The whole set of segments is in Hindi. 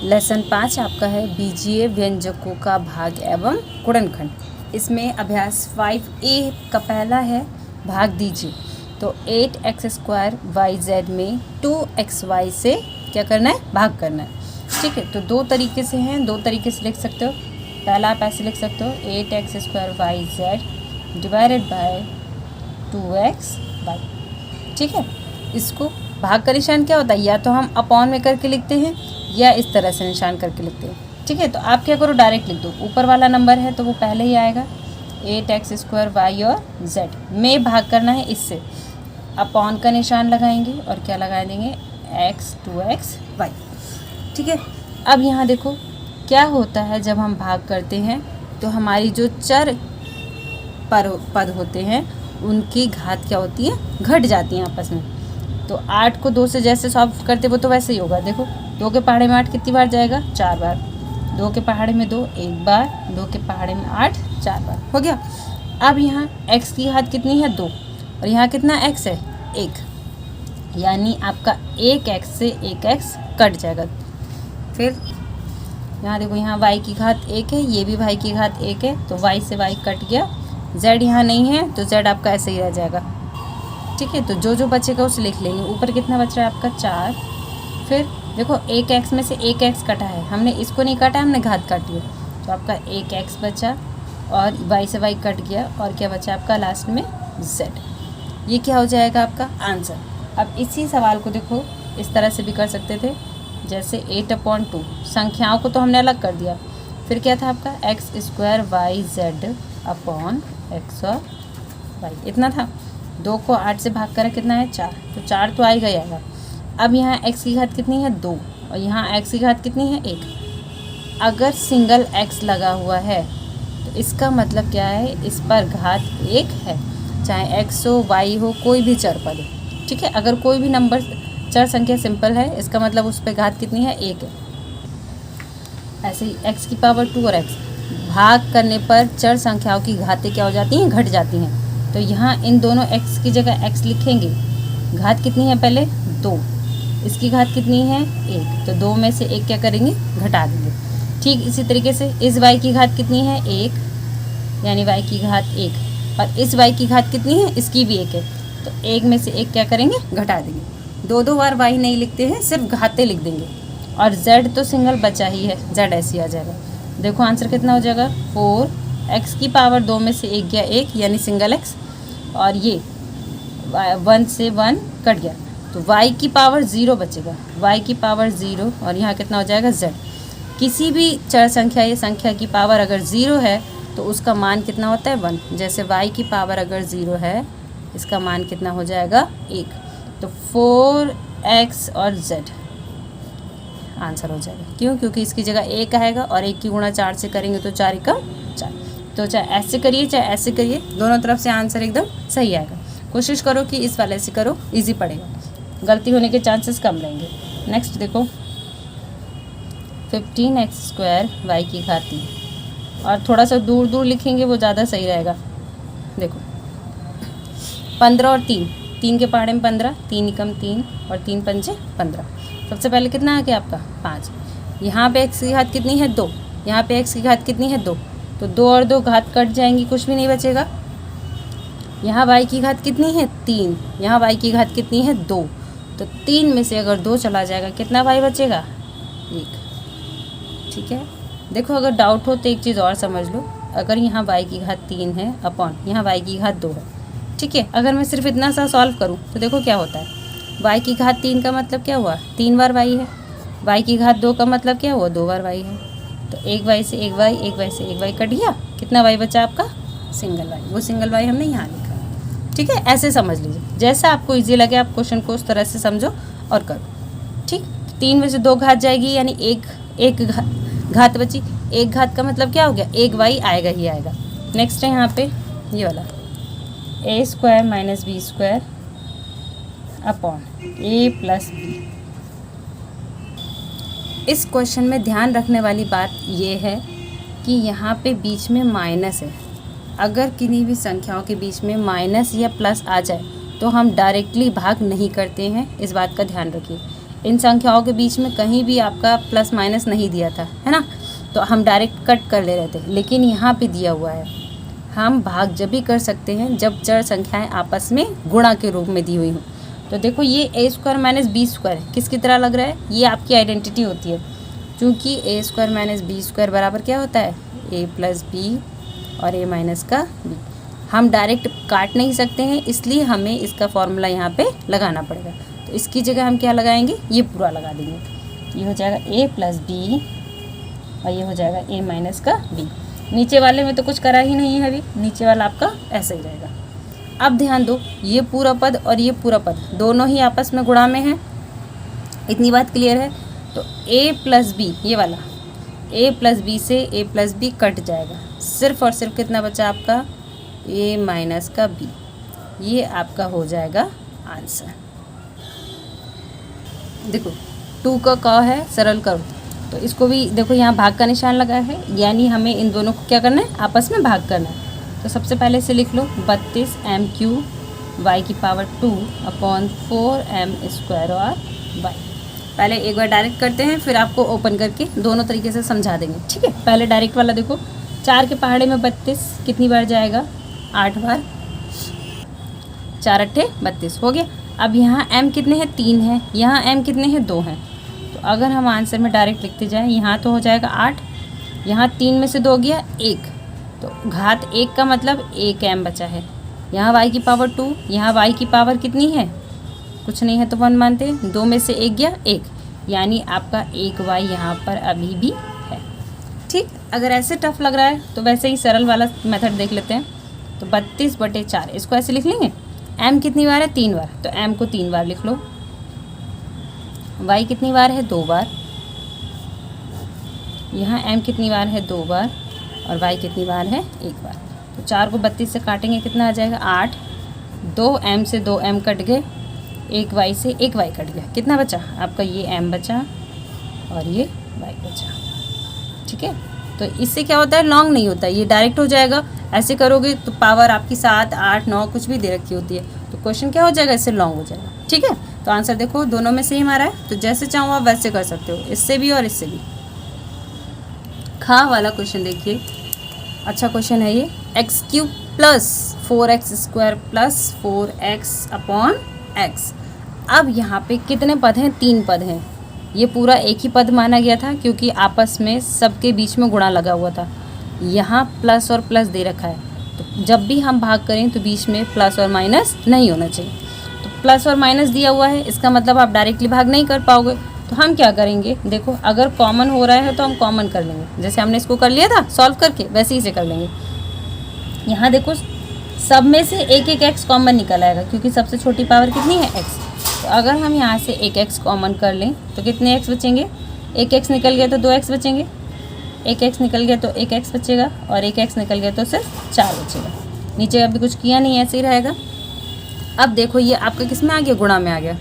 लेसन 5 आपका है बीजीय व्यंजकों का भाग एवं गुणनखंड। इसमें अभ्यास 5A का पहला है भाग दीजिए। तो 8x² YZ में 2xy से क्या करना है, भाग करना है। ठीक है, तो दो तरीके से हैं, दो तरीके से लिख सकते हो। पहला आप ऐसे लिख सकते हो 8x² YZ divided by 2xy। ठीक है, इसको भाग का निशान क्या होता है, या तो हम अपॉन में करके लिखते हैं या इस तरह से निशान करके लिखते हैं। ठीक है, तो आप क्या करो, डायरेक्ट लिख दो। ऊपर वाला नंबर है तो वो पहले ही आएगा, 8x² y और z में भाग करना है इससे। अपॉन का निशान लगाएंगे और क्या लगा देंगे, x 2xy। ठीक है, अब यहाँ देखो क्या होता है, जब हम भाग करते हैं तो हमारी जो चर पद होते हैं उनकी घात क्या होती है, घट जाती हैं आपस में। तो 8 को 2 से जैसे सॉल्व करते वो तो वैसे ही होगा। देखो 2 के पहाड़े में 8 कितनी बार जाएगा, 4 बार। 2 के पहाड़े में 2 1 बार, 2 के पहाड़े में 8 4 बार, हो गया। अब यहाँ x की घात कितनी है, 2, और यहाँ कितना x है, 1, यानी आपका 1x से 1x कट जाएगा। फिर यहाँ देखो, यहाँ y की घात 1 है, ये भी y की घात 1 है, तो y से y कट गया। z यहाँ नहीं है तो z आपका ऐसे ही रह जाएगा। ठीक है, तो जो जो बचेगा उसे लिख लेंगे। ऊपर कितना बच रहा है आपका, 4। फिर देखो 1x में से 1x कटा है, हमने इसको नहीं काटा, हमने घात काटी है, तो आपका 1x बचा और y से y कट गया, और क्या बचा आपका लास्ट में, z। ये क्या हो जाएगा आपका आंसर। अब इसी सवाल को देखो इस तरह से भी कर सकते थे, जैसे 8/2 संख्याओं को तो हमने अलग कर दिया। फिर क्या था आपका, x² yz अपॉन x और y, इतना था। 2 को 8 से भाग करें कितना है, 4, तो 4 तो आएगा ही आएगा। अब यहाँ x की घात कितनी है, 2, और यहाँ x की घात कितनी है, 1। अगर सिंगल x लगा हुआ है तो इसका मतलब क्या है, इस पर घात 1 है, चाहे x हो y हो, कोई भी चर पद हो। ठीक है, अगर कोई भी नंबर चर संख्या सिंपल है, इसका मतलब उस पर घात कितनी है, 1 है। ऐसे ही x की पावर 2 और x भाग करने पर चर संख्याओं की घातें क्या हो जाती हैं, घट जाती हैं। तो यहाँ इन दोनों x की जगह x लिखेंगे। घात कितनी है पहले, 2, इसकी घात कितनी है, 1, तो 2 में से 1 क्या करेंगे, घटा देंगे। ठीक इसी तरीके से इस y की घात कितनी है, 1, यानी y की घात 1, और इस y की घात कितनी है, इसकी भी 1 है, तो 1 में से 1 क्या करेंगे, घटा देंगे। 2 बार y नहीं लिखते हैं, सिर्फ घातें लिख देंगे। और z तो सिंगल बचा ही है, z ऐसे ही आ जाएगा। देखो आंसर कितना हो जाएगा, 4, x की पावर 2 में से 1 गया 1, यानी सिंगल x, और ये 1 से 1 कट गया, तो y की पावर 0 बचेगा, y की पावर 0, और यहाँ कितना हो जाएगा, z। किसी भी चर संख्या या संख्या की पावर अगर 0 है तो उसका मान कितना होता है, 1। जैसे y की पावर अगर 0 है, इसका मान कितना हो जाएगा, 1, तो 4x और z आंसर हो जाएगा। क्यों, क्योंकि इसकी जगह 1 आएगा, और 1 की गुणा 4 से करेंगे तो 4 एकम 4। तो चाहे ऐसे करिए चाहे ऐसे करिए, दोनों तरफ से आंसर एकदम सही आएगा। कोशिश करो कि इस वाले से करो, इजी पड़ेगा, गलती होने के चांसेस कम रहेंगे। नेक्स्ट देखो 15x² y की घात 3, और थोड़ा सा दूर दूर लिखेंगे वो ज़्यादा सही रहेगा। देखो 15 और 3 के पहाड़े में 15, 3 एकम 3, और 3 पंचे 15। सबसे पहले कितना आ गया आपका, 5। यहाँ पे x की घात कितनी है, 2, यहाँ पे x की घात कितनी है, 2, तो 2 और 2 घात कट जाएंगी, कुछ भी नहीं बचेगा। यहाँ y की घात कितनी है, 3, यहाँ y की घात कितनी है, 2, तो 3 में से अगर 2 चला जाएगा, कितना y बचेगा, 1। ठीक है, देखो अगर डाउट हो तो एक चीज़ और समझ लो, अगर यहाँ y की घात 3 है अपॉन यहाँ y की घात 2 है, ठीक है, अगर मैं सिर्फ इतना सा सॉल्व करूँ तो देखो क्या होता है। y की घात 3 का मतलब क्या हुआ, 3 बार y है। y की घात 2 का मतलब क्या हुआ, 2 बार y है। तो 1 y से 1 y, 1 y से 1 y कट गया, कितना y बचा आपका, सिंगल y। वो सिंगल y हमने यहाँ लिखा। ठीक है, ऐसे समझ लीजिए, जैसा आपको ईजी लगे आप क्वेश्चन को उस तरह से समझो और करो। ठीक, 3 में से 2 घात जाएगी, यानी एक घात बची। 1 घात का मतलब क्या हो गया, 1 y आएगा ही आएगा। नेक्स्ट है यहाँ पे ये वाला a² - b² upon a + b। इस क्वेश्चन में ध्यान रखने वाली बात ये है कि यहाँ पे बीच में माइनस है। अगर किन्हीं भी संख्याओं के बीच में माइनस या प्लस आ जाए तो हम डायरेक्टली भाग नहीं करते हैं, इस बात का ध्यान रखिए। इन संख्याओं के बीच में कहीं भी आपका प्लस माइनस नहीं दिया था, है ना, तो हम डायरेक्ट कट कर ले रहे थे। लेकिन यहाँ पे दिया हुआ है, हम भाग जब भी कर सकते हैं जब जड़ संख्याएं आपस में गुणा के रूप में दी हुई हों। तो देखो ये ए स्क्वायर माइनस बी स्क्वायर किसकी तरह लग रहा है, ये आपकी आइडेंटिटी होती है, क्योंकि ए स्क्वायर माइनस बी स्क्वायर बराबर क्या होता है, ए प्लस बी और ए माइनस का बी। हम डायरेक्ट काट नहीं सकते हैं, इसलिए हमें इसका फॉर्मूला यहाँ पे लगाना पड़ेगा। तो इसकी जगह हम क्या लगाएंगे, ये पूरा लगा देंगे। ये हो जाएगा ए प्लस बी और ये हो जाएगा ए माइनस का बी। नीचे वाले में तो कुछ करा ही नहीं है अभी, नीचे वाला आपका ऐसा ही रहेगा। अब ध्यान दो, ये पूरा पद और ये पूरा पद दोनों ही आपस में गुणा में हैं, इतनी बात क्लियर है। तो a प्लस बी, ये वाला a प्लस बी से a प्लस बी कट जाएगा, सिर्फ और सिर्फ कितना बचा आपका, a माइनस का b। ये आपका हो जाएगा आंसर। देखो 2 का है, सरल करो तो इसको भी देखो यहाँ भाग का निशान लगा है, यानी हमें इन दोनों को क्या करना है, आपस में भाग करना है। तो सबसे पहले से लिख लो 32 m³ y की पावर 2 अपॉन 4m स्क्वायर और y। पहले एक बार डायरेक्ट करते हैं, फिर आपको ओपन करके दोनों तरीके से समझा देंगे, ठीक है। पहले डायरेक्ट वाला देखो, 4 के पहाड़े में 32 कितनी बार जाएगा, 8 बार, 4 अट्ठे 32 हो गया। अब यहाँ m कितने हैं, 3 है, यहाँ m कितने हैं, 2 हैं। तो अगर हम आंसर में डायरेक्ट लिखते जाएं, यहाँ तो हो जाएगा 8, यहाँ 3 में से 2 गया 1, तो घात 1 का मतलब 1 m बचा है। यहाँ y की पावर 2, यहाँ y की पावर कितनी है, कुछ नहीं है तो 1 मानते हैं, 2 में से 1 गया 1, यानी आपका 1y यहाँ पर अभी भी है। ठीक, अगर ऐसे टफ लग रहा है तो वैसे ही सरल वाला मेथड देख लेते हैं। तो 32/4 इसको ऐसे लिख लेंगे, m कितनी बार है, 3 बार, तो m को 3 बार लिख लो। y कितनी बार है, 2 बार, यहाँ m कितनी बार है, 2 बार, और y कितनी बार है, 1 बार। तो 4 को 32 से काटेंगे कितना आ जाएगा, 8, 2m से 2m कट गए, 1y से 1y कट गया, कितना बचा आपका, ये m बचा और ये y बचा, ठीक है। तो इससे क्या होता है, लॉन्ग नहीं होता, ये डायरेक्ट हो जाएगा। ऐसे करोगे तो पावर आपकी 7, 8, 9 कुछ भी दे रखी होती है, तो क्वेश्चन क्या हो जाएगा, इससे लॉन्ग हो जाएगा, ठीक है। तो आंसर देखो दोनों में सेम आ रहा है, तो जैसे चाहो आप वैसे कर सकते हो, इससे भी और इससे भी। खा वाला क्वेश्चन देखिए, अच्छा क्वेश्चन है ये, x³ plus 4x square plus 4x upon x। अब यहाँ पे कितने पद हैं, 3 पद हैं। ये पूरा एक ही पद माना गया था क्योंकि आपस में सबके बीच में गुणा लगा हुआ था। यहाँ प्लस और प्लस दे रखा है, तो जब भी हम भाग करें तो बीच में प्लस और माइनस नहीं होना चाहिए। तो प्लस और माइनस दिया हुआ है, इसका मतलब आप डायरेक्टली भाग नहीं कर पाओगे। तो हम क्या करेंगे, देखो अगर कॉमन हो रहा है तो हम कॉमन कर लेंगे, जैसे हमने इसको कर लिया था सॉल्व करके, वैसे ही से कर लेंगे। यहाँ देखो सब में से एक एक x कॉमन निकल आएगा, क्योंकि सबसे छोटी पावर कितनी है, x। तो अगर हम यहाँ से एक x कॉमन कर लें तो कितने x बचेंगे, एक x निकल गया तो 2x बचेंगे, एक x निकल गया तो एक x बचेगा, और एक x निकल गया तो सिर्फ 4 बचेगा। नीचे अभी कुछ किया नहीं, ऐसे ही रहेगा। अब देखो ये आपका किस में आ गया, गुणा में आ गया।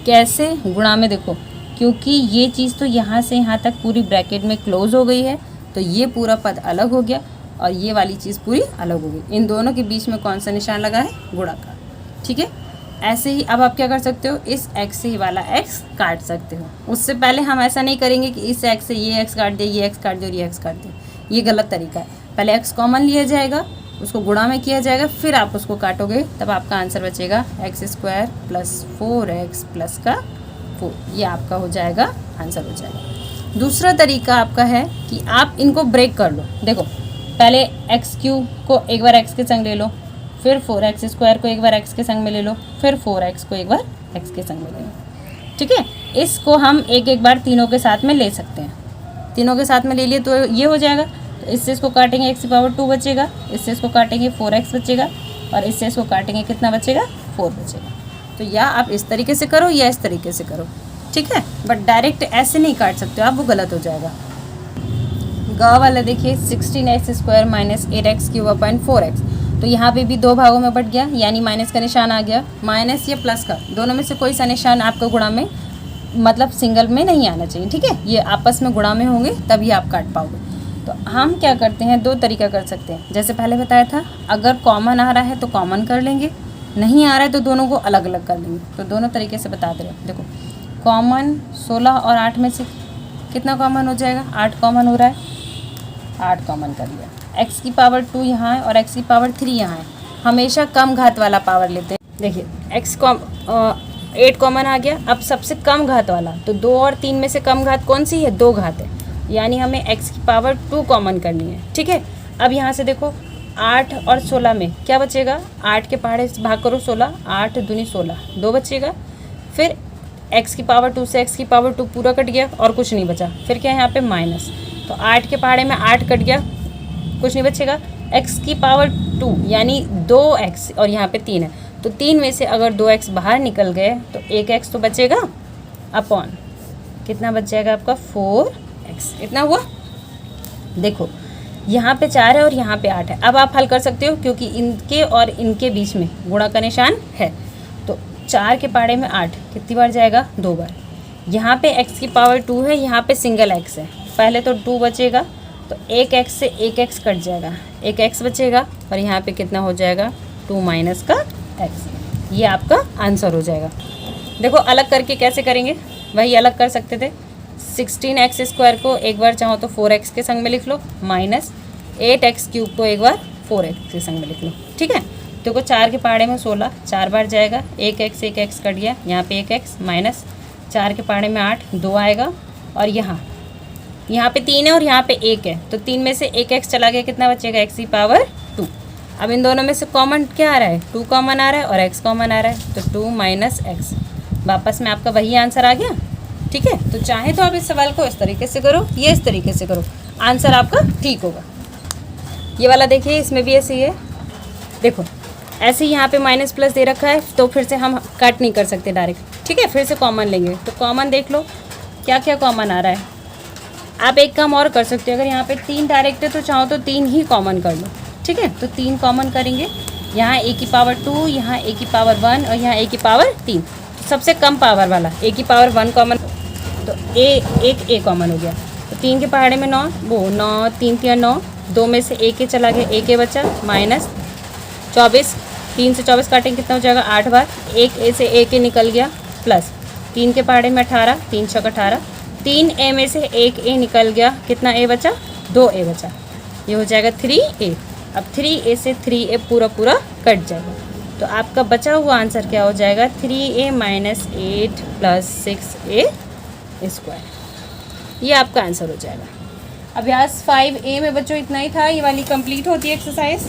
कैसे गुणा में, देखो क्योंकि ये चीज़ तो यहाँ से यहाँ तक पूरी ब्रैकेट में क्लोज हो गई है, तो ये पूरा पद अलग हो गया और ये वाली चीज़ पूरी अलग हो गई। इन दोनों के बीच में कौन सा निशान लगा है, गुणा का, ठीक है। ऐसे ही अब आप क्या कर सकते हो, इस x से ही वाला x काट सकते हो। उससे पहले हम ऐसा नहीं करेंगे कि इस x से ये x काट दे, ये x काट दे और ये x काट दे, ये गलत तरीका है। पहले x कॉमन लिया जाएगा, उसको गुणा में किया जाएगा, फिर आप उसको काटोगे, तब आपका आंसर बचेगा x² प्लस 4x प्लस का 4। ये आपका हो जाएगा, आंसर हो जाएगा। दूसरा तरीका आपका है कि आप इनको ब्रेक कर लो। देखो पहले x³ को एक बार x के संग ले लो, फिर 4x² को एक बार x के संग में ले लो, फिर 4x को एक बार x के संग में ले लो, ठीक है। इसको हम एक एक बार तीनों के साथ में ले सकते हैं। तीनों के साथ में ले लिए तो ये हो जाएगा। तो इससे इसको काटेंगे x की पावर 2 बचेगा, इससे इसको काटेंगे 4x बचेगा, और इससे इसको काटेंगे कितना बचेगा, 4 बचेगा। तो या आप इस तरीके से करो या इस तरीके से करो, ठीक है, बट डायरेक्ट ऐसे नहीं काट सकते हो आप, वो गलत हो जाएगा। ग वाला देखिए 16x² minus 8x³ upon 4x। तो यहाँ पे भी 2 भागों में बट गया, यानी माइनस का निशान आ गया। माइनस या प्लस का, दोनों में से कोई सा निशान आपको गुणा में, मतलब सिंगल में नहीं आना चाहिए, ठीक है। ये आपस में गुणा में होंगे तभी आप काट पाओगे। तो हम क्या करते हैं, 2 तरीका कर सकते हैं। जैसे पहले बताया था, अगर कॉमन आ रहा है तो कॉमन कर लेंगे, नहीं आ रहा है तो दोनों को अलग अलग कर लेंगे। तो दोनों तरीके से बता दे रहे हैं। देखो कॉमन 16 और 8 में से कितना कॉमन हो जाएगा? 8 कॉमन हो रहा है, 8 कॉमन कर लिया। x की पावर 2 यहाँ है और x की पावर 3 यहाँ है। हमेशा कम घात वाला पावर लेते हैं। देखिए 8 कॉमन आ गया। अब सबसे कम घात वाला, तो 2 और 3 में से कम घात कौन सी है? 2 घात है, यानी हमें x की पावर 2 कॉमन करनी है। ठीक है, अब यहाँ से देखो 8 और 16 में क्या बचेगा? 8 के पहाड़े से भाग करो 16, 8 दूनी 16, 2 बचेगा। फिर x की पावर 2 से x की पावर 2 पूरा कट गया और कुछ नहीं बचा। फिर क्या है यहाँ पे? माइनस, तो 8 के पहाड़े में 8 कट गया, कुछ नहीं बचेगा। x की पावर 2 यानी 2x और यहाँ पे 3 है, तो 3 में से अगर 2x बाहर निकल गए तो 1x तो बचेगा, अपॉन कितना बच जाएगा आपका? 4x। इतना हुआ। देखो यहाँ पे 4 है और यहाँ पे 8 है। अब आप हल कर सकते हो क्योंकि इनके और इनके बीच में गुणा का निशान है। तो 4 के पहाड़े में 8 कितनी बार जाएगा? 2 बार। यहाँ पे x की पावर 2 है, यहाँ पे सिंगल x है, पहले तो 2 बचेगा, तो 1x से 1x कट जाएगा, 1x बचेगा और यहाँ पे कितना हो जाएगा? 2 माइनस का x। ये आपका आंसर हो जाएगा। देखो अलग करके कैसे करेंगे, वही अलग कर सकते थे। 16x² को एक बार चाहो तो 4x के संग में लिख लो, माइनस 8x³ को एक बार 4x के संग में लिख लो। ठीक है, देखो 4 के पहाड़े में 16 4 बार जाएगा, 1x कट गया, यहाँ पे 1x माइनस 4 के पहाड़े में 8 2 आएगा, और यहाँ पे 3 है और यहाँ पे 1 है, तो 3 में से 1x चला गया, कितना बचेगा? x की पावर 2। अब इन दोनों में से कॉमन क्या आ रहा है? 2 कॉमन आ रहा है और x कॉमन आ रहा है, तो 2 माइनस x। वापस में आपका वही आंसर आ गया। ठीक है, तो चाहे तो आप इस सवाल को इस तरीके से करो, ये इस तरीके से करो, आंसर आपका ठीक होगा। ये वाला देखिए, इसमें भी ऐसे ही है। देखो ऐसे ही यहाँ पे माइनस प्लस दे रखा है, तो फिर से हम कट नहीं कर सकते डायरेक्ट। ठीक है, फिर से कॉमन लेंगे, तो कॉमन देख लो क्या क्या कॉमन आ रहा है। आप एक काम और कर सकते हो, अगर यहाँ पे 3 डायरेक्ट है तो चाहो तो 3 ही कॉमन कर लो। ठीक है, तो 3 कॉमन करेंगे, यहाँ a की पावर 2, यहाँ a की पावर 1 और यहाँ a की पावर 3। तो सबसे कम पावर वाला a की पावर 1 कॉमन, तो a कॉमन हो गया। तो 3 के पहाड़े में 9, वो 9 3 3 9, 2 में से a बचा गया, a बचा, माइनस 24, 3 से 24 काटेंगे कितना हो जाएगा? 8 बार, 1 a से a निकल गया, प्लस 3 के पहाड़े में 18, 3 6 18, 3a में से 1a निकल गया, कितना a बचा? 2a बचा, ये हो जाएगा 3a। अब 3a से 3a पूरा कट जाएगा, तो आपका बचा हुआ आंसर क्या हो जाएगा? 3a minus 8 plus 6a square. ये आपका आंसर हो जाएगा। अभ्यास 5a में बच्चों इतना ही था। ये वाली कंप्लीट होती है एक्सरसाइज।